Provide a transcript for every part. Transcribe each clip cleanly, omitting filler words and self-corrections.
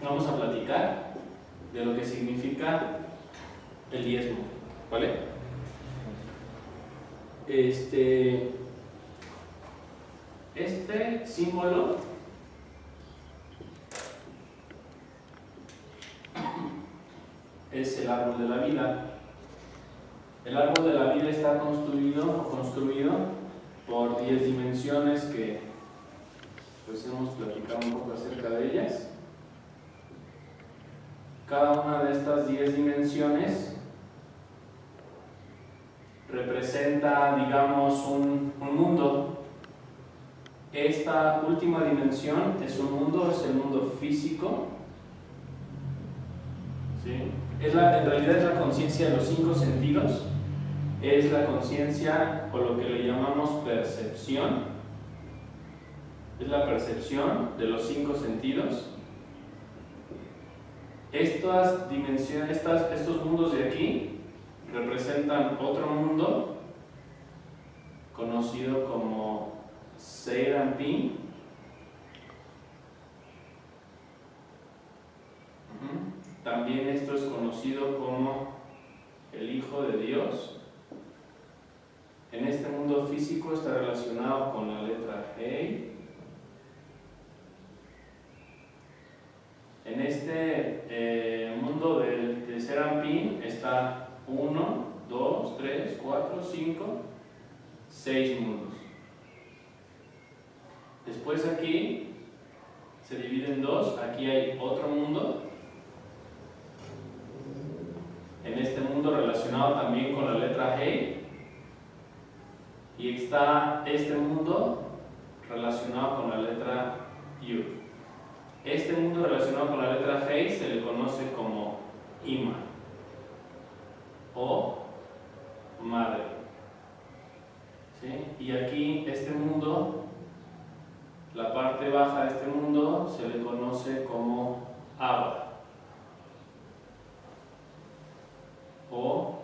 vamos a platicar de lo que significa el diezmo, ¿vale? Este símbolo es el árbol de la vida. El árbol de la vida está construido por 10 dimensiones que pues hemos platicado un poco acerca de ellas. Cada una de estas 10 dimensiones representa, digamos, un mundo. Esta última dimensión es un mundo, es el mundo físico. ¿Sí? En realidad es la conciencia de los 5 sentidos. Es la conciencia, o lo que le llamamos percepción. Es la percepción de los 5 sentidos. Estas dimensiones, estos mundos de aquí representan otro mundo conocido como Serampín. También esto es conocido como el Hijo de Dios. En este mundo físico está relacionado con la letra Hei. En este mundo de Serampín está 1, 2, 3, 4, 5, 6 mundos. Después aquí se divide en 2, aquí hay otro mundo. En este mundo relacionado también con la letra Hei. Y está este mundo relacionado con la letra Yud. Este mundo relacionado con la letra Hei se le conoce como Ima o Madre. ¿Sí? Y aquí este mundo, la parte baja de este mundo, se le conoce como Abba o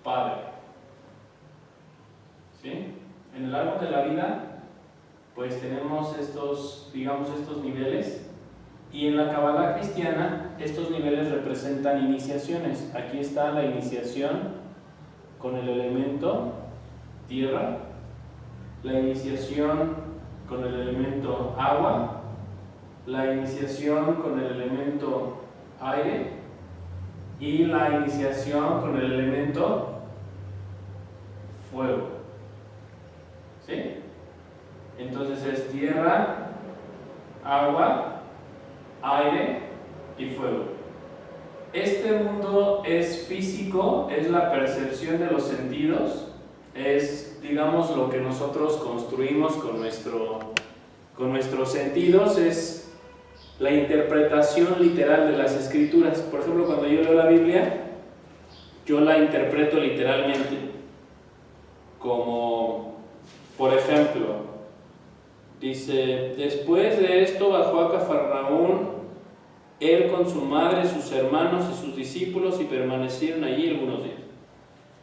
Padre. ¿Sí? En el árbol de la vida pues tenemos estos niveles, y en la Kabbalah cristiana estos niveles representan iniciaciones. Aquí está la iniciación con el elemento tierra, la iniciación con el elemento agua, la iniciación con el elemento aire y la iniciación con el elemento fuego. ¿Sí? Entonces es tierra, agua, aire y fuego. Este mundo es físico, es la percepción de los sentidos, es, digamos, lo que nosotros construimos con nuestros sentidos, es la interpretación literal de las escrituras. Por ejemplo, cuando yo leo la Biblia, yo la interpreto literalmente, como, por ejemplo, dice: después de esto bajó a Cafarnaún él con su madre, sus hermanos y sus discípulos, y permanecieron allí algunos días.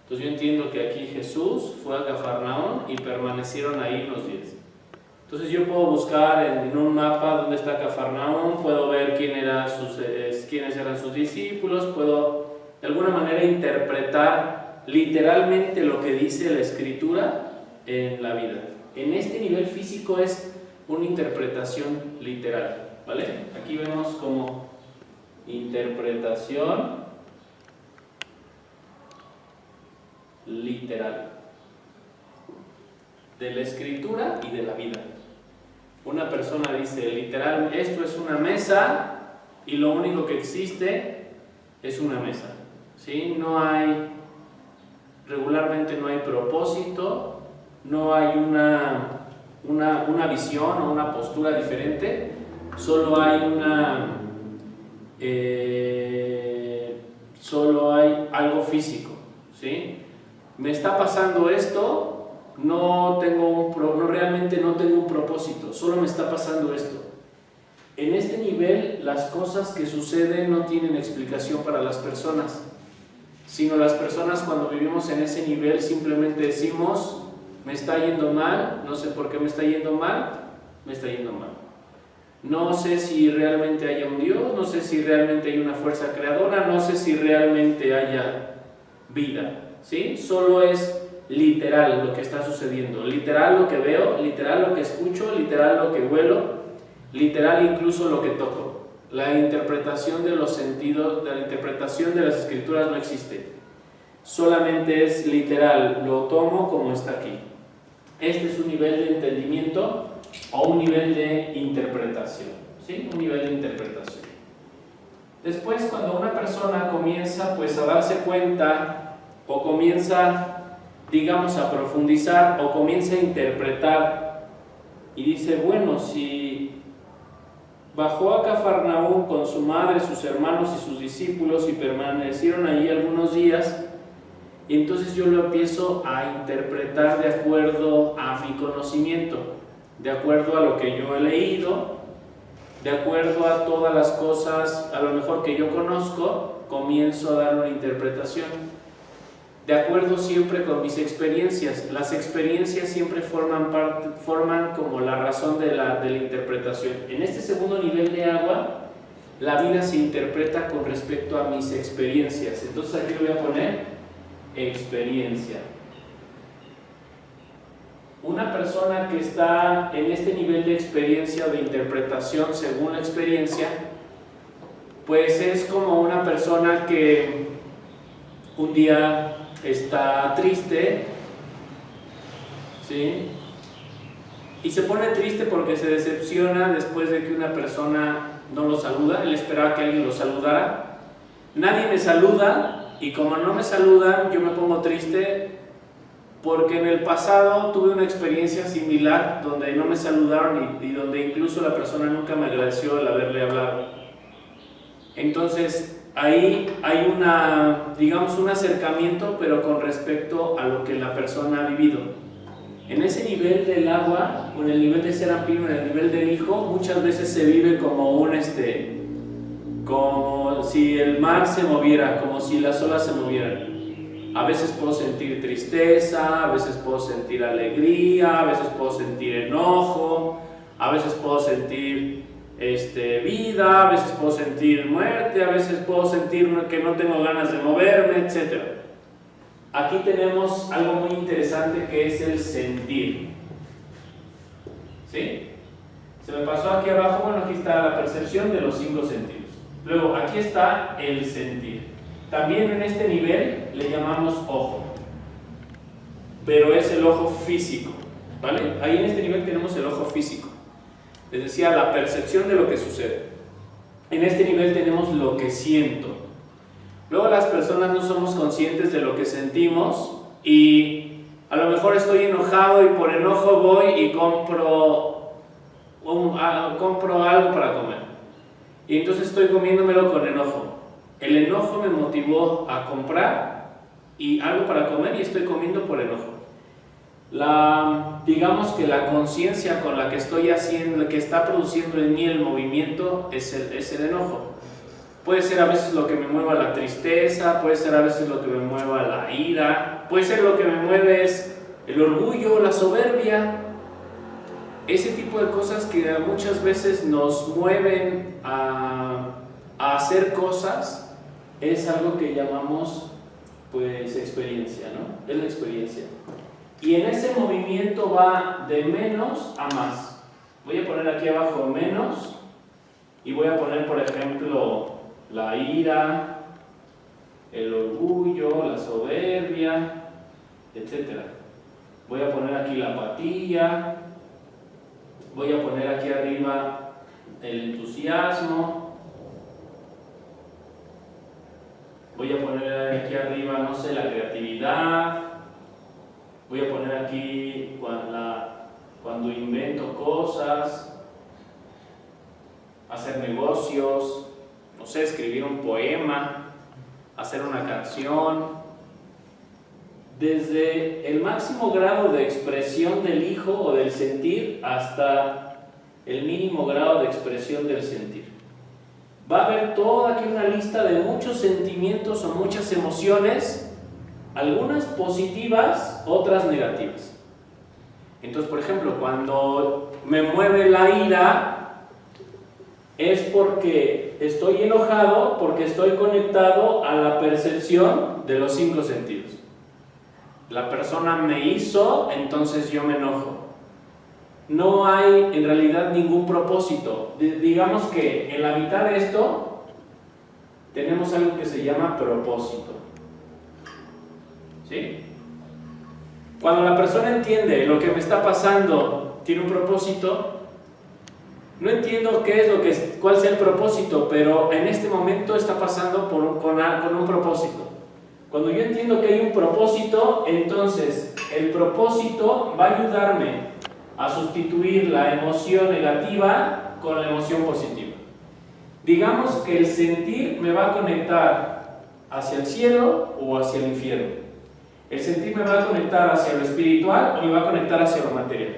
Entonces yo entiendo que aquí Jesús fue a Cafarnaún y permanecieron ahí unos días. Entonces yo puedo buscar en un mapa dónde está Cafarnaún, puedo ver quiénes eran sus discípulos, puedo de alguna manera interpretar literalmente lo que dice la Escritura en la vida. En este nivel físico es una interpretación literal, ¿vale? Aquí vemos como interpretación literal de la Escritura y de la vida. Una persona dice literal: esto es una mesa y lo único que existe es una mesa, ¿sí? Regularmente no hay propósito, no hay una visión o una postura diferente, solo hay algo físico, ¿sí? Me está pasando esto, realmente no tengo un propósito, solo me está pasando esto. En este nivel, las cosas que suceden no tienen explicación para las personas, sino las personas, cuando vivimos en ese nivel, simplemente decimos: me está yendo mal, no sé por qué me está yendo mal, me está yendo mal. no sé si realmente haya un Dios, no sé si realmente hay una fuerza creadora, no sé si realmente haya vida, ¿sí? Solo es literal lo que está sucediendo, literal lo que veo, literal lo que escucho, literal lo que huelo, literal incluso lo que toco. La interpretación de los sentidos, la interpretación de las escrituras no existe, solamente es literal, lo tomo como está aquí. Este es un nivel de entendimiento o un nivel de interpretación, ¿sí? Un nivel de interpretación. Después, cuando una persona comienza pues a darse cuenta o comienza, digamos, a profundizar o comienza a interpretar y dice, bueno, si bajó a Cafarnaúm con su madre, sus hermanos y sus discípulos y permanecieron allí algunos días, y entonces yo lo empiezo a interpretar de acuerdo a mi conocimiento, de acuerdo a lo que yo he leído, de acuerdo a todas las cosas a lo mejor que yo conozco, comienzo a dar una interpretación, de acuerdo siempre con mis experiencias. Las experiencias siempre forman como la razón de la interpretación. En este segundo nivel de agua, la vida se interpreta con respecto a mis experiencias. Entonces aquí lo voy a poner experiencia. Una persona que está en este nivel de experiencia o de interpretación según la experiencia, pues es como una persona que un día está triste, ¿sí? Y se pone triste porque se decepciona después de que una persona no lo saluda. Él esperaba que alguien lo saludara. Nadie me saluda. Y como no me saludan, yo me pongo triste porque en el pasado tuve una experiencia similar donde no me saludaron y donde incluso la persona nunca me agradeció el haberle hablado. Entonces ahí hay digamos, un acercamiento, pero con respecto a lo que la persona ha vivido. En ese nivel del agua, o en el nivel de Serampino, en el nivel del hijo, muchas veces se vive como como si el mar se moviera, como si las olas se movieran. A veces puedo sentir tristeza, a veces puedo sentir alegría, a veces puedo sentir enojo, a veces puedo sentir vida, a veces puedo sentir muerte, a veces puedo sentir que no tengo ganas de moverme, etc. Aquí tenemos algo muy interesante que es el sentir. ¿Sí? Se me pasó aquí abajo, bueno, aquí está la percepción de los 5 sentidos. Luego, aquí está el sentir. También en este nivel le llamamos ojo, pero es el ojo físico, ¿vale? Ahí en este nivel tenemos el ojo físico. Les decía, la percepción de lo que sucede. En este nivel tenemos lo que siento. Luego las personas no somos conscientes de lo que sentimos y a lo mejor estoy enojado y por enojo voy y compro algo para comer. Y entonces estoy comiéndomelo con enojo. El enojo me motivó a comprar algo para comer y estoy comiendo por enojo. Digamos que la conciencia con la que estoy haciendo, que está produciendo en mí el movimiento, es el enojo. Puede ser a veces lo que me mueva la tristeza, puede ser a veces lo que me mueva la ira, puede ser lo que me mueve es el orgullo, la soberbia. Ese tipo de cosas que muchas veces nos mueven a hacer cosas, es algo que llamamos pues experiencia, ¿no? Es la experiencia. Y en ese movimiento va de menos a más. Voy a poner aquí abajo menos y voy a poner, por ejemplo, la ira, el orgullo, la soberbia, etc. Voy a poner aquí la apatía, voy a poner aquí arriba el entusiasmo, voy a poner aquí arriba, no sé, la creatividad, voy a poner aquí cuando invento cosas, hacer negocios, no sé, escribir un poema, hacer una canción. Desde el máximo grado de expresión del hijo o del sentir hasta el mínimo grado de expresión del sentir. Va a haber toda aquí una lista de muchos sentimientos o muchas emociones, algunas positivas, otras negativas. Entonces, por ejemplo, cuando me mueve la ira, es porque estoy enojado, porque estoy conectado a la percepción de los 5 sentidos. La persona me hizo, entonces yo me enojo. No hay en realidad ningún propósito. Digamos que en la mitad de esto tenemos algo que se llama propósito. ¿Sí? Cuando la persona entiende lo que me está pasando, tiene un propósito. No entiendo cuál sea el propósito, pero en este momento está pasando con un propósito. Cuando yo entiendo que hay un propósito, entonces el propósito va a ayudarme a sustituir la emoción negativa con la emoción positiva. Digamos que el sentir me va a conectar hacia el cielo o hacia el infierno. El sentir me va a conectar hacia lo espiritual o me va a conectar hacia lo material.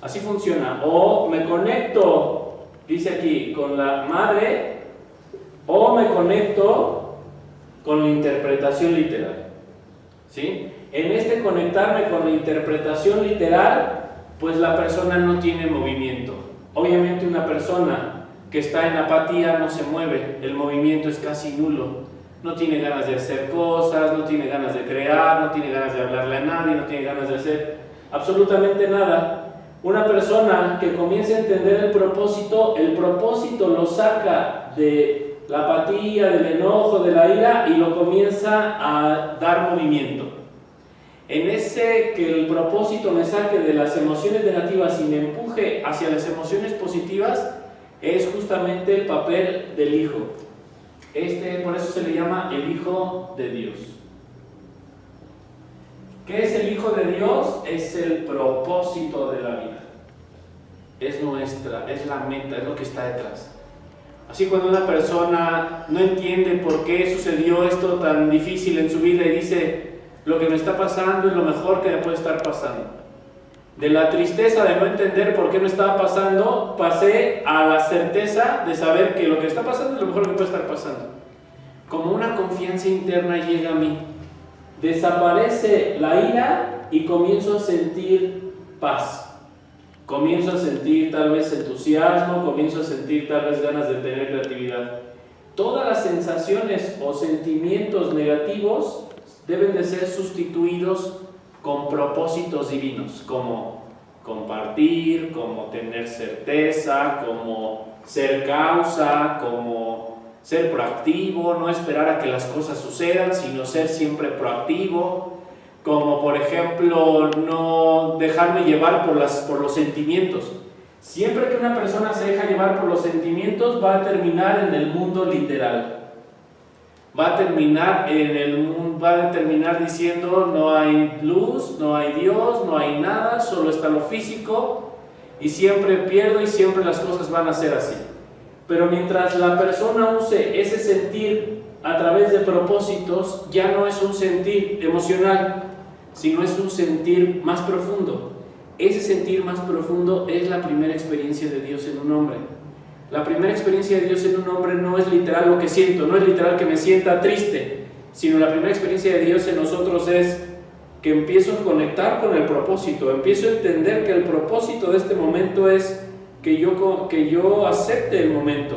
Así funciona. O me conecto, dice aquí, con la madre, o me conecto con la interpretación literal. ¿Sí? En este conectarme con la interpretación literal, pues la persona no tiene movimiento. Obviamente una persona que está en apatía no se mueve, el movimiento es casi nulo. No tiene ganas de hacer cosas, no tiene ganas de crear, no tiene ganas de hablarle a nadie, no tiene ganas de hacer absolutamente nada. Una persona que comienza a entender el propósito lo saca de la apatía, del enojo, de la ira y lo comienza a dar movimiento. En ese que el propósito me saque de las emociones negativas y me empuje hacia las emociones positivas, es justamente el papel del Hijo. Por eso se le llama el Hijo de Dios. ¿Qué es el Hijo de Dios? Es el propósito de la vida. Es la meta, es lo que está detrás. Así cuando una persona no entiende por qué sucedió esto tan difícil en su vida y dice, lo que me está pasando es lo mejor que me puede estar pasando. De la tristeza de no entender por qué me estaba pasando, pasé a la certeza de saber que lo que está pasando es lo mejor que puede estar pasando. Como una confianza interna llega a mí. Desaparece la ira y comienzo a sentir paz. Comienzo a sentir tal vez entusiasmo, comienzo a sentir tal vez ganas de tener creatividad. Todas las sensaciones o sentimientos negativos deben de ser sustituidos con propósitos divinos, como compartir, como tener certeza, como ser causa, como ser proactivo, no esperar a que las cosas sucedan, sino ser siempre proactivo, como por ejemplo no dejarme llevar por los sentimientos. Siempre que una persona se deja llevar por los sentimientos va a terminar en el mundo literal. Va a terminar diciendo no hay luz, no hay Dios, no hay nada, solo está lo físico y siempre pierdo y siempre las cosas van a ser así. Pero mientras la persona use ese sentir a través de propósitos, ya no es un sentir emocional, sino es un sentir más profundo. Ese sentir más profundo es la primera experiencia de Dios en un hombre. La primera experiencia de Dios en un hombre no es literal lo que siento, no es literal que me sienta triste, sino la primera experiencia de Dios en nosotros es que empiezo a conectar con el propósito, empiezo a entender que el propósito de este momento es que yo acepte el momento.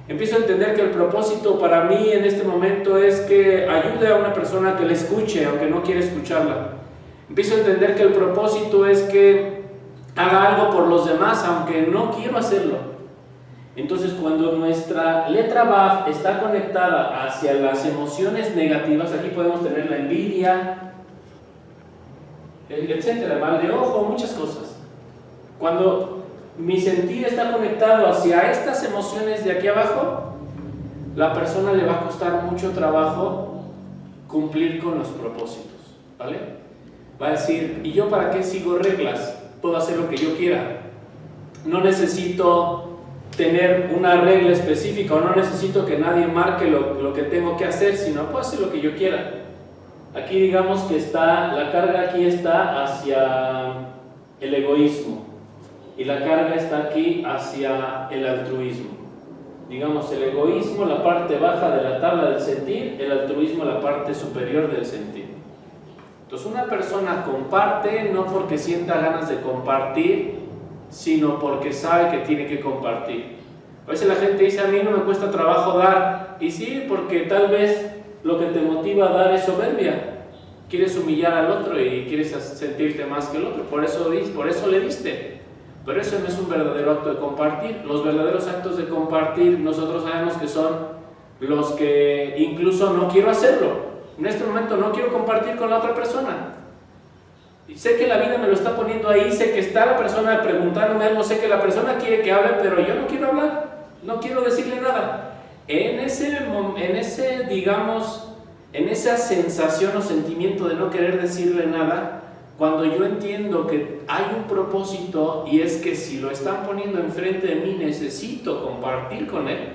Empiezo a entender que el propósito para mí en este momento es que ayude a una persona que le escuche, aunque no quiera escucharla. Empiezo a entender que el propósito es que haga algo por los demás, aunque no quiero hacerlo. Entonces, cuando nuestra letra Vav está conectada hacia las emociones negativas, aquí podemos tener la envidia, etcétera, mal de ojo, muchas cosas. Cuando mi sentir está conectado hacia estas emociones de aquí abajo, la persona le va a costar mucho trabajo cumplir con los propósitos, ¿vale? Va a decir, ¿y yo para qué sigo reglas? Puedo hacer lo que yo quiera. No necesito tener una regla específica o no necesito que nadie marque lo que tengo que hacer, sino puedo hacer lo que yo quiera. Aquí digamos que la carga aquí está hacia el egoísmo y la carga está aquí hacia el altruismo. Digamos, el egoísmo, la parte baja de la tabla del sentir, el altruismo, la parte superior del sentir. Entonces una persona comparte no porque sienta ganas de compartir, sino porque sabe que tiene que compartir. A veces la gente dice, a mí no me cuesta trabajo dar. Y sí, porque tal vez lo que te motiva a dar es soberbia. Quieres humillar al otro y quieres sentirte más que el otro. Por eso le diste. Pero eso no es un verdadero acto de compartir. Los verdaderos actos de compartir, nosotros sabemos que son los que incluso no quiero hacerlo. En este momento no quiero compartir con la otra persona. Y sé que la vida me lo está poniendo ahí, sé que está la persona preguntándome algo, sé que la persona quiere que hable, pero yo no quiero hablar, no quiero decirle nada. En esa sensación o sentimiento de no querer decirle nada, cuando yo entiendo que hay un propósito, y es que si lo están poniendo enfrente de mí, necesito compartir con él.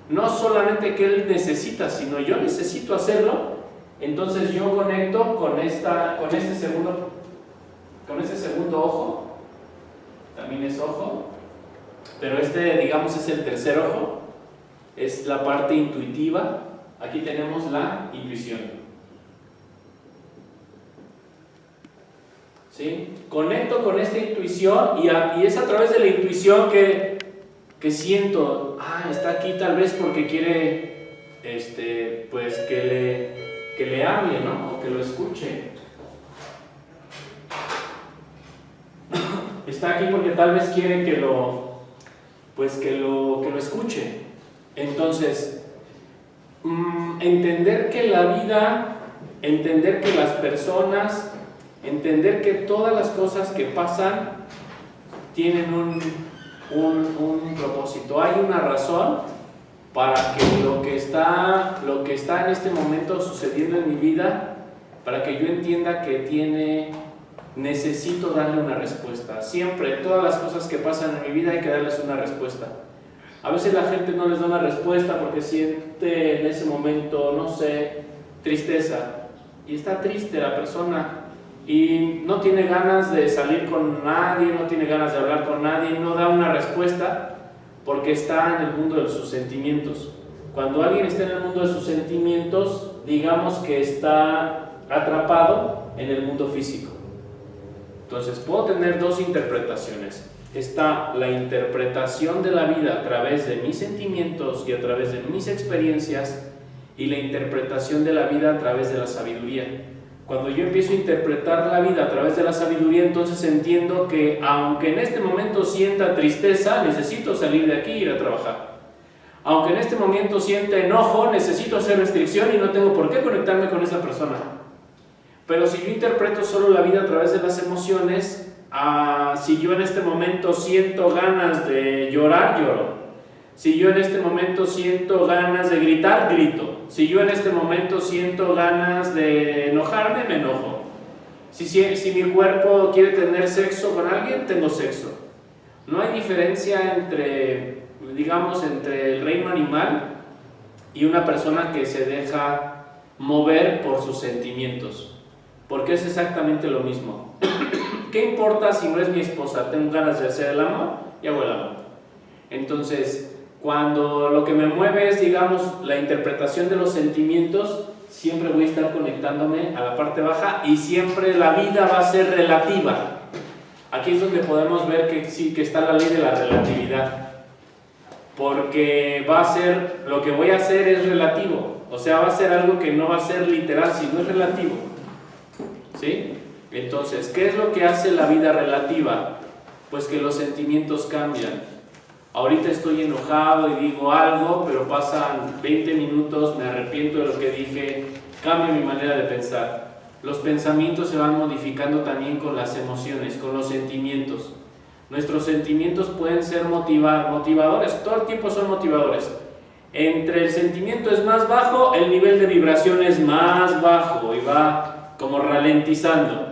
No solamente que él necesita, sino yo necesito hacerlo. Entonces yo conecto con ese segundo ojo. También es ojo, pero digamos es el tercer ojo. Es la parte intuitiva. Aquí tenemos la intuición. ¿Sí? Conecto con esta intuición y es a través de la intuición que siento, está aquí tal vez porque quiere pues que le hable, ¿no? O que lo escuche. Está aquí porque tal vez quiere que lo escuche. Entonces, entender que la vida, entender que las personas, entender que todas las cosas que pasan tienen un propósito. Hay una razón para que lo que está en este momento sucediendo en mi vida, para que yo entienda que necesito darle una respuesta. Siempre, todas las cosas que pasan en mi vida hay que darles una respuesta. A veces la gente no les da una respuesta porque siente en ese momento, no sé, tristeza. Y está triste la persona y no tiene ganas de salir con nadie, no tiene ganas de hablar con nadie, no da una respuesta porque está en el mundo de sus sentimientos. Cuando alguien está en el mundo de sus sentimientos, digamos que está atrapado en el mundo físico. Entonces puedo tener dos interpretaciones. Está la interpretación de la vida a través de mis sentimientos y a través de mis experiencias, y la interpretación de la vida a través de la sabiduría. Cuando yo empiezo a interpretar la vida a través de la sabiduría, entonces entiendo que aunque en este momento sienta tristeza, necesito salir de aquí e ir a trabajar. Aunque en este momento sienta enojo, necesito hacer restricción y no tengo por qué conectarme con esa persona. Pero si yo interpreto solo la vida a través de las emociones, si yo en este momento siento ganas de llorar, lloro. Si yo en este momento siento ganas de gritar, grito. Si yo en este momento siento ganas de enojarme, me enojo. Si mi cuerpo quiere tener sexo con alguien, tengo sexo. No hay diferencia entre el reino animal y una persona que se deja mover por sus sentimientos, porque es exactamente lo mismo. ¿Qué importa si no es mi esposa? Tengo ganas de hacer el amor y hago el amor. Entonces, cuando lo que me mueve es, la interpretación de los sentimientos, siempre voy a estar conectándome a la parte baja y siempre la vida va a ser relativa. Aquí es donde podemos ver que sí, que está la ley de la relatividad. Porque lo que voy a hacer es relativo. O sea, va a ser algo que no va a ser literal, sino es relativo. ¿Sí? Entonces, ¿qué es lo que hace la vida relativa? Pues que los sentimientos cambian. Ahorita estoy enojado y digo algo, pero pasan 20 minutos, me arrepiento de lo que dije, cambio mi manera de pensar. Los pensamientos se van modificando también con las emociones, con los sentimientos. Nuestros sentimientos pueden ser motivadores, todo el tiempo son motivadores. Entre el sentimiento es más bajo, el nivel de vibración es más bajo y va como ralentizando.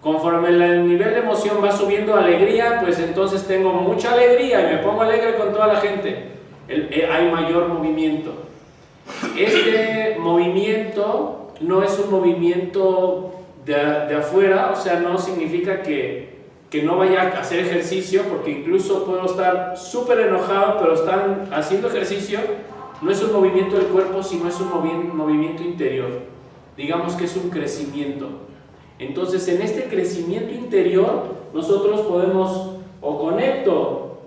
Conforme el nivel de emoción va subiendo alegría, pues entonces tengo mucha alegría y me pongo alegre con toda la gente. Hay mayor movimiento. Este movimiento no es un movimiento de afuera, o sea, no significa que no vaya a hacer ejercicio, porque incluso puedo estar súper enojado, pero estar haciendo ejercicio. No es un movimiento del cuerpo, sino es un movimiento interior. Digamos que es un crecimiento. Entonces, en este crecimiento interior, nosotros podemos, o conecto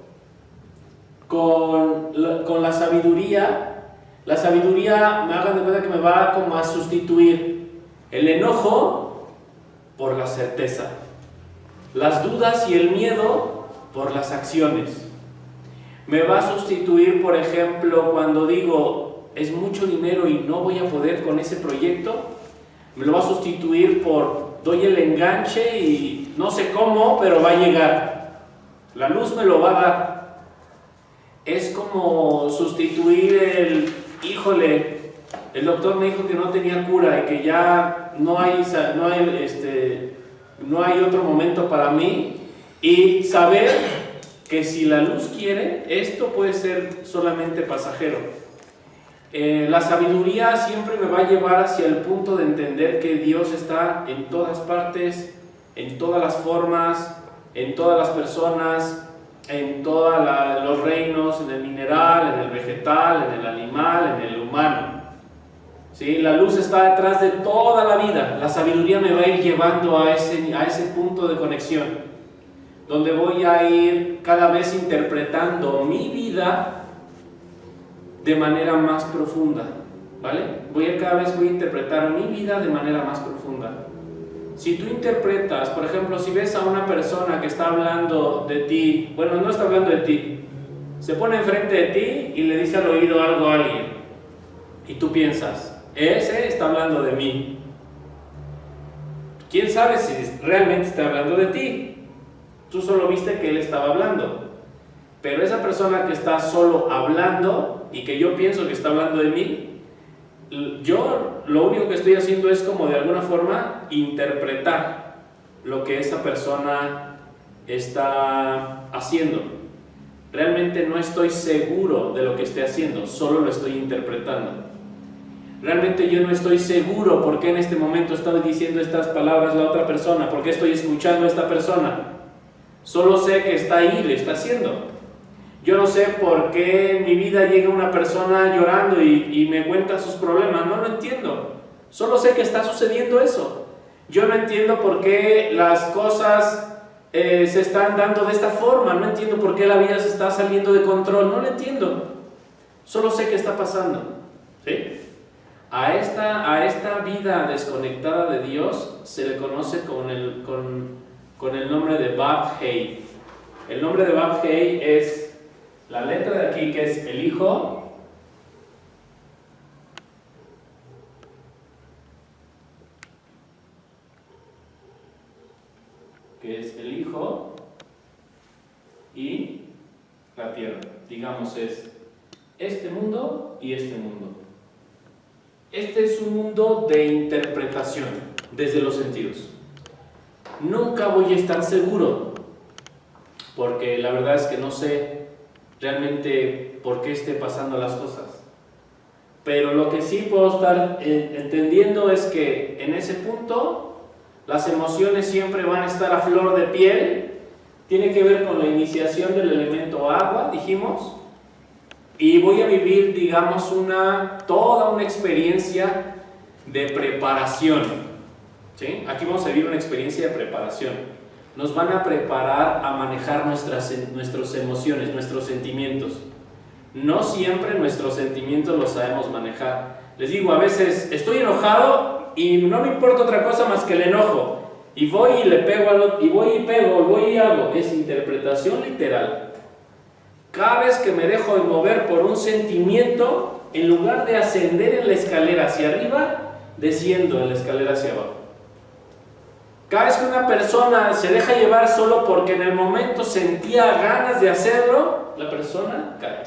con la sabiduría me hagan de cuenta que me va como a sustituir el enojo por la certeza, las dudas y el miedo por las acciones. Me va a sustituir, por ejemplo, cuando digo es mucho dinero y no voy a poder con ese proyecto, me lo va a sustituir por doy el enganche y no sé cómo, pero va a llegar. La luz me lo va a dar. Es como sustituir híjole, el doctor me dijo que no tenía cura y que ya no hay otro momento para mí, y saber que si la luz quiere, esto puede ser solamente pasajero. La sabiduría siempre me va a llevar hacia el punto de entender que Dios está en todas partes, en todas las formas, en todas las personas, en todos los reinos, en el mineral, en el vegetal, en el animal, en el humano. ¿Sí? La luz está detrás de toda la vida. La sabiduría me va a ir llevando a ese punto de conexión, donde voy a ir cada vez interpretando mi vida de manera más profunda, ¿vale? Cada vez voy a interpretar mi vida de manera más profunda. Si tú interpretas, por ejemplo, si ves a una persona que está hablando de ti, bueno, no está hablando de ti, se pone enfrente de ti y le dice al oído algo a alguien, y tú piensas, ese está hablando de mí. ¿Quién sabe si realmente está hablando de ti? Tú solo viste que él estaba hablando, pero esa persona que está solo hablando y que yo pienso que está hablando de mí, yo lo único que estoy haciendo es como de alguna forma interpretar lo que esa persona está haciendo. Realmente no estoy seguro de lo que esté haciendo, solo lo estoy interpretando. Realmente yo no estoy seguro por qué en este momento está diciendo estas palabras la otra persona, por qué estoy escuchando a esta persona. Solo sé que está ahí, lo está haciendo. Yo no sé por qué en mi vida llega una persona llorando y me cuenta sus problemas, no lo entiendo. Solo sé que está sucediendo eso. Yo no entiendo por qué las cosas se están dando de esta forma, no entiendo por qué la vida se está saliendo de control, no lo entiendo. Solo sé que está pasando. ¿Sí? A esta vida desconectada de Dios se le conoce con el nombre de Bab-Hei. El nombre de Bab-Hei es la letra de aquí, que es el Hijo, y la tierra. Digamos, es este mundo y este mundo. Este es un mundo de interpretación desde los sentidos. Nunca voy a estar seguro, porque la verdad es que no sé realmente por qué esté pasando las cosas. Pero lo que sí puedo estar entendiendo es que en ese punto las emociones siempre van a estar a flor de piel. Tiene que ver con la iniciación del elemento agua, dijimos, y voy a vivir, digamos, toda una experiencia de preparación. ¿Sí? Aquí vamos a vivir una experiencia de preparación. Nos van a preparar a manejar nuestras emociones, nuestros sentimientos. No siempre nuestros sentimientos los sabemos manejar. Les digo, a veces estoy enojado y no me importa otra cosa más que el enojo. Y voy y le pego y voy y hago. Es interpretación literal. Cada vez que me dejo de mover por un sentimiento, en lugar de ascender en la escalera hacia arriba, desciendo en la escalera hacia abajo. Cada vez que una persona se deja llevar solo porque en el momento sentía ganas de hacerlo, la persona cae.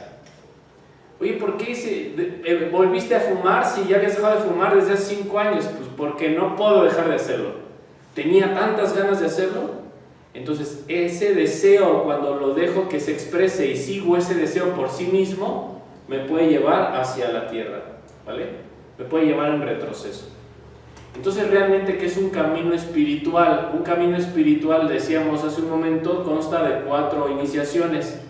Oye, ¿por qué volviste a fumar si ya habías dejado de fumar desde hace 5 años? Pues porque no puedo dejar de hacerlo. Tenía tantas ganas de hacerlo. Entonces ese deseo, cuando lo dejo que se exprese y sigo ese deseo por sí mismo, me puede llevar hacia la tierra, ¿vale? Me puede llevar en retroceso. Entonces realmente, ¿qué es un camino espiritual? Un camino espiritual, decíamos hace un momento, consta de 4 iniciaciones.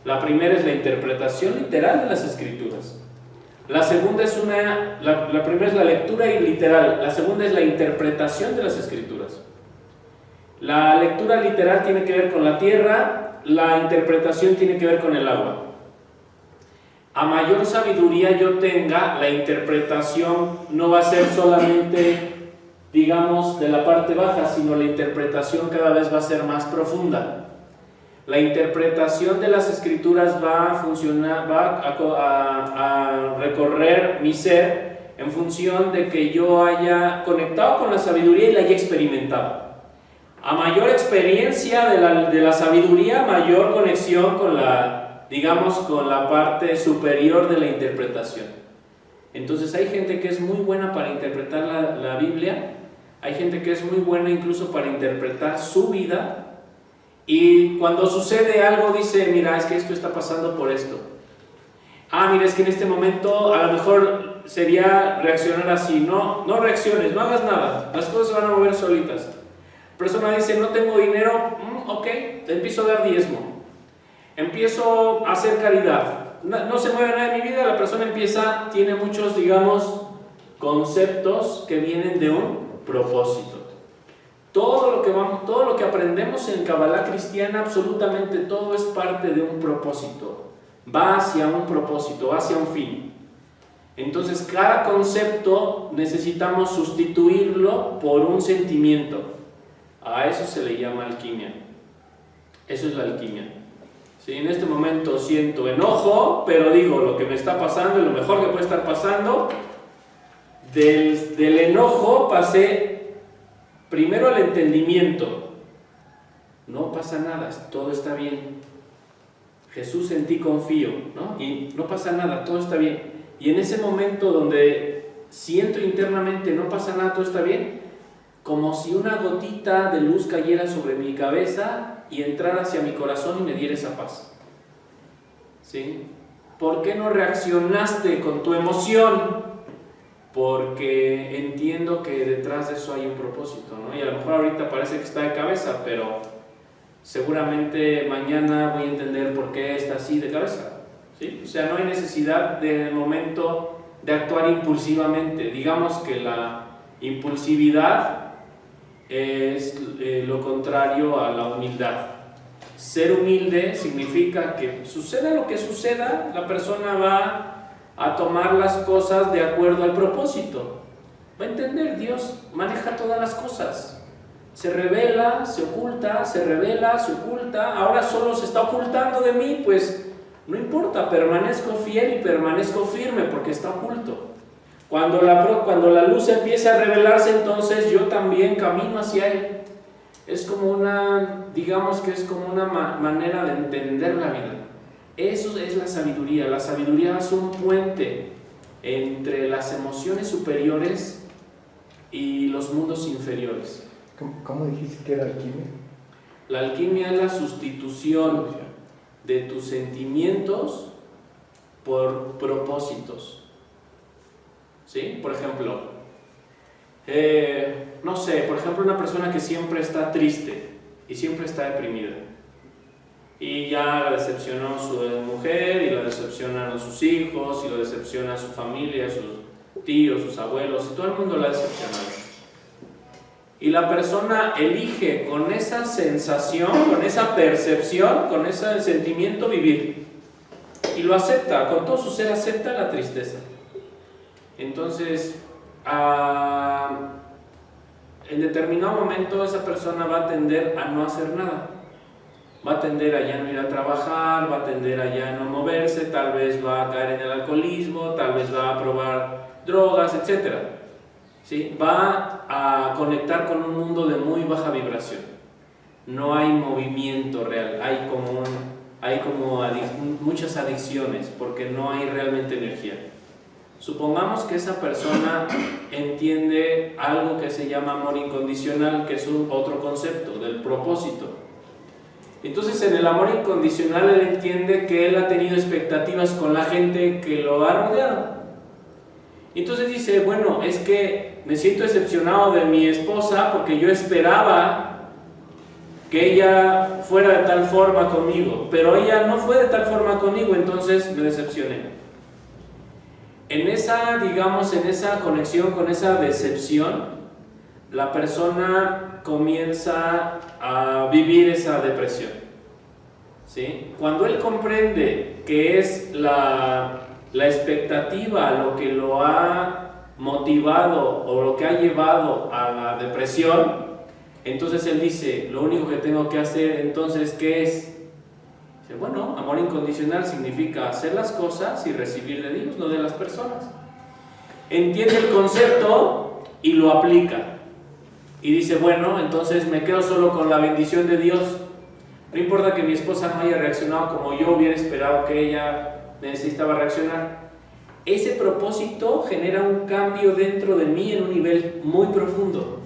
La primera es la interpretación literal de las escrituras. La segunda es la primera es la lectura literal. La segunda es la interpretación de las escrituras. La lectura literal tiene que ver con la tierra, la interpretación tiene que ver con el agua. a mayor sabiduría yo tenga, la interpretación no va a ser solamente, digamos, de la parte baja, sino la interpretación cada vez va a ser más profunda. La interpretación de las escrituras va a funcionar, va a recorrer mi ser en función de que yo haya conectado con la sabiduría y la haya experimentado. A mayor experiencia de la sabiduría, mayor conexión con la, digamos, con la parte superior de la interpretación. Entonces hay gente que es muy buena para interpretar la Biblia, hay gente que es muy buena incluso para interpretar su vida. Y cuando sucede algo dice, mira, es que esto está pasando por esto. Mira, es que en este momento a lo mejor sería reaccionar así. No reacciones, no hagas nada, las cosas se van a mover solitas. La persona dice, no tengo dinero, ok, empiezo a dar diezmo. Empiezo a hacer caridad. No se mueve nada en mi vida, la persona tiene muchos, digamos, conceptos que vienen de un propósito. Todo lo que aprendemos en Kabbalah cristiana, absolutamente todo es parte de un propósito. Va hacia un propósito, va hacia un fin. Entonces, cada concepto necesitamos sustituirlo por un sentimiento. A eso se le llama alquimia. Eso es la alquimia. ¿Sí? En este momento siento enojo, pero digo lo que me está pasando y lo mejor que puede estar pasando. Del enojo pasé primero al entendimiento. No pasa nada, todo está bien. Jesús, en ti confío, ¿no? Y no pasa nada, todo está bien. Y en ese momento donde siento internamente no pasa nada, todo está bien, como si una gotita de luz cayera sobre mi cabeza y entrara hacia mi corazón y me diera esa paz. ¿Sí? ¿Por qué no reaccionaste con tu emoción? Porque entiendo que detrás de eso hay un propósito, ¿no? Y a lo mejor ahorita parece que está de cabeza, pero seguramente mañana voy a entender por qué está así de cabeza, ¿sí? O sea, no hay necesidad de momento de actuar impulsivamente. Digamos que la impulsividad es lo contrario a la humildad. Ser humilde significa que suceda lo que suceda, la persona va a tomar las cosas de acuerdo al propósito. Va a entender, Dios maneja todas las cosas. Se revela, se oculta, se revela, se oculta. Ahora solo se está ocultando de mí, pues no importa, permanezco fiel y permanezco firme porque está oculto. Cuando la luz empieza a revelarse, entonces yo también camino hacia Él. Es como una, digamos que es como una manera de entender la vida. Eso es la sabiduría. La sabiduría es un puente entre las emociones superiores y los mundos inferiores. ¿Cómo dijiste que era alquimia? La alquimia es la sustitución de tus sentimientos por propósitos. ¿Sí? Por ejemplo, no sé, por ejemplo, una persona que siempre está triste y siempre está deprimida. Y ya la decepcionó su mujer, y la decepcionaron sus hijos, y lo decepciona su familia, sus tíos, sus abuelos, y todo el mundo la ha decepcionado. Y la persona elige con esa sensación, con esa percepción, con ese sentimiento vivir. Y lo acepta, con todo su ser acepta la tristeza. Entonces, en determinado momento esa persona va a tender a no hacer nada. Va a tender a ya no ir a trabajar, va a tender a ya no moverse, tal vez va a caer en el alcoholismo, tal vez va a probar drogas, etc. ¿Sí? Va a conectar con un mundo de muy baja vibración. No hay movimiento real, hay como muchas adicciones porque no hay realmente energía. Supongamos que esa persona entiende algo que se llama amor incondicional, que es otro concepto del propósito. Entonces, en el amor incondicional él entiende que él ha tenido expectativas con la gente que lo ha rodeado. Entonces dice, bueno, es que me siento decepcionado de mi esposa porque yo esperaba que ella fuera de tal forma conmigo, pero ella no fue de tal forma conmigo, entonces me decepcioné. En esa, digamos, en esa conexión con esa decepción, la persona comienza a vivir esa depresión. ¿Sí? Cuando él comprende que es la la expectativa, lo que lo ha motivado o lo que ha llevado a la depresión, entonces él dice, lo único que tengo que hacer entonces, ¿qué es? Dice, bueno, amor incondicional significa hacer las cosas y recibir de Dios, no de las personas. Entiende el concepto y lo aplica. Y dice, bueno, entonces me quedo solo con la bendición de Dios. No importa que mi esposa no haya reaccionado como yo hubiera esperado que ella necesitaba reaccionar. Ese propósito genera un cambio dentro de mí en un nivel muy profundo.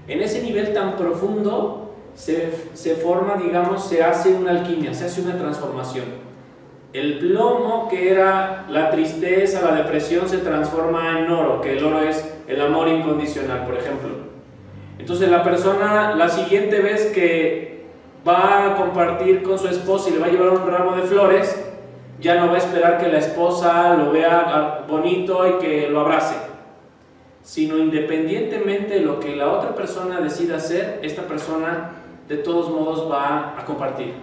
En ese nivel tan profundo se forma, digamos, se hace una alquimia, se hace una transformación. El plomo, que era la tristeza, la depresión, se transforma en oro, que el oro es el amor incondicional, por ejemplo. Entonces la persona, la siguiente vez que va a compartir con su esposa y le va a llevar un ramo de flores, ya no va a esperar que la esposa lo vea bonito y que lo abrace, sino independientemente de lo que la otra persona decida hacer, esta persona de todos modos va a compartir.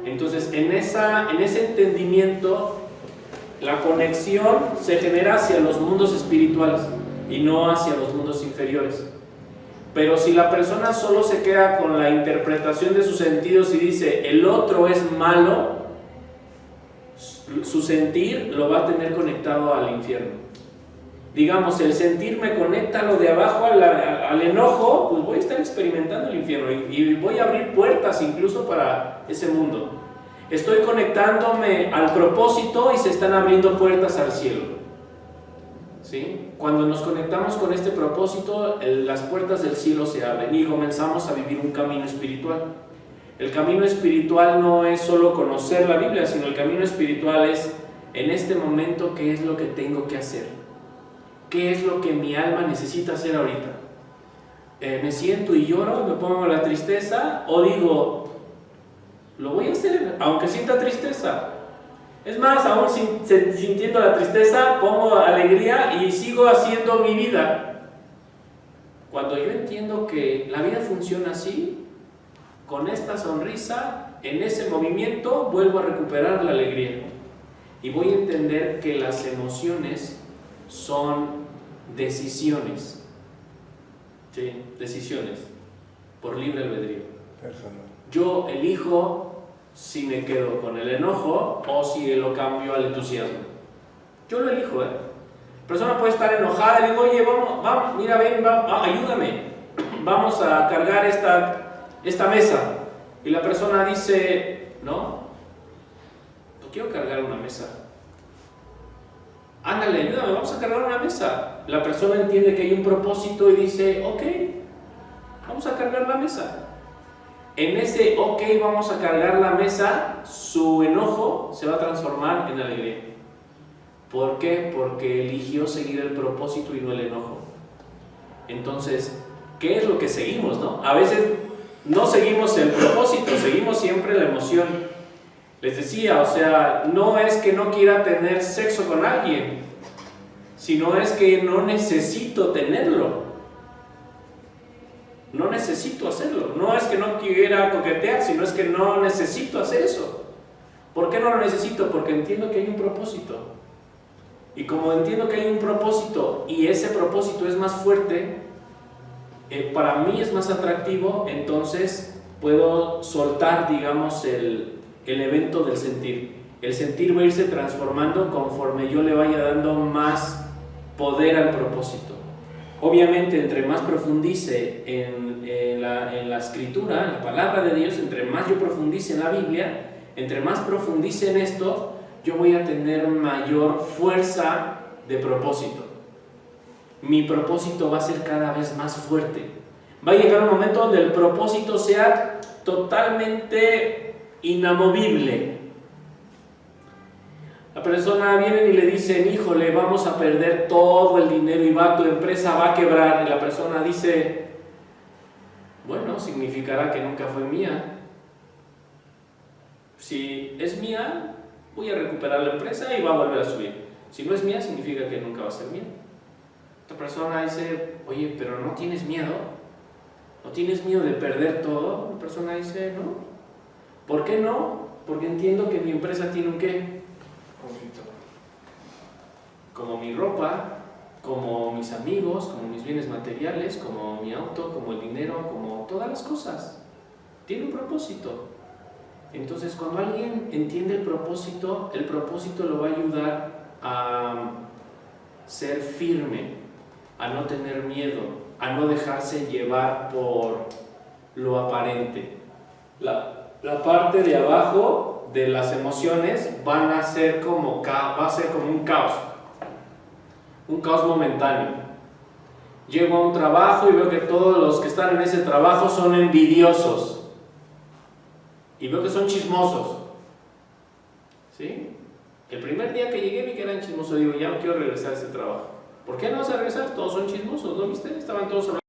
Entonces en ese entendimiento, la conexión se genera hacia los mundos espirituales y no hacia los mundos inferiores. Pero si la persona solo se queda con la interpretación de sus sentidos y dice el otro es malo, su sentir lo va a tener conectado al infierno. Digamos, el sentir me conecta lo de abajo al enojo, pues voy a estar experimentando el infierno y voy a abrir puertas incluso para ese mundo. Estoy conectándome al propósito y se están abriendo puertas al cielo. ¿Sí? Cuando nos conectamos con este propósito, las puertas del cielo se abren y comenzamos a vivir un camino espiritual. El camino espiritual no es solo conocer la Biblia, sino el camino espiritual es, en este momento, ¿qué es lo que tengo que hacer? ¿Qué es lo que mi alma necesita hacer ahorita? ¿Me siento y lloro, me pongo la tristeza? ¿O digo, lo voy a hacer, aunque sienta tristeza? Es más, aún sintiendo la tristeza, pongo alegría y sigo haciendo mi vida. Cuando yo entiendo que la vida funciona así, con esta sonrisa, en ese movimiento, vuelvo a recuperar la alegría. Y voy a entender que las emociones son decisiones. ¿Sí? Decisiones. Por libre albedrío. Personal. Yo elijo si me quedo con el enojo o si lo cambio al entusiasmo. Yo lo elijo, La persona puede estar enojada y le digo, oye, vamos, mira, ven, ayúdame. Vamos a cargar esta mesa. Y la persona dice, no quiero cargar una mesa. Ándale, ayúdame, vamos a cargar una mesa. La persona entiende que hay un propósito y dice, ok, vamos a cargar la mesa. En ese ok, vamos a cargar la mesa, su enojo se va a transformar en alegría. ¿Por qué? Porque eligió seguir el propósito y no el enojo. Entonces, ¿qué es lo que seguimos, no? A veces no seguimos el propósito, seguimos siempre la emoción. Les decía, o sea, no es que no quiera tener sexo con alguien, sino es que no necesito tenerlo. No necesito hacerlo. No es que no quiera coquetear, sino es que no necesito hacer eso. ¿Por qué no lo necesito? Porque entiendo que hay un propósito. Y como entiendo que hay un propósito y ese propósito es más fuerte, para mí es más atractivo, entonces puedo soltar, digamos, el evento del sentir. El sentir va a irse transformando conforme yo le vaya dando más poder al propósito. Obviamente, entre más profundice en la escritura, en la palabra de Dios, entre más yo profundice en la Biblia, entre más profundice en esto, yo voy a tener mayor fuerza de propósito. Mi propósito va a ser cada vez más fuerte. Va a llegar un momento donde el propósito sea totalmente inamovible. La persona viene y le dicen, híjole, vamos a perder todo el dinero y tu empresa va a quebrar. Y la persona dice, bueno, significará que nunca fue mía. Si es mía, voy a recuperar la empresa y va a volver a subir. Si no es mía, significa que nunca va a ser mía. Otra persona dice, oye, pero ¿no tienes miedo? ¿No tienes miedo de perder todo? La persona dice, no. ¿Por qué no? Porque entiendo que mi empresa tiene un ¿qué? como mi ropa, como mis amigos, como mis bienes materiales, como mi auto, como el dinero, como todas las cosas. Tiene un propósito. Entonces, cuando alguien entiende el propósito lo va a ayudar a ser firme, a no tener miedo, a no dejarse llevar por lo aparente. La parte de abajo de las emociones va a ser como un caos momentáneo. Llego a un trabajo y veo que todos los que están en ese trabajo son envidiosos. Y veo que son chismosos. ¿Sí? El primer día que llegué vi que eran chismosos. Digo, ya no quiero regresar a ese trabajo. ¿Por qué no vas a regresar? Todos son chismosos, ¿no viste? Estaban todos hablando.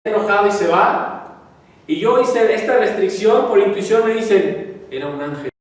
enojado y se va, y yo hice esta restricción, por intuición me dicen, era un ángel.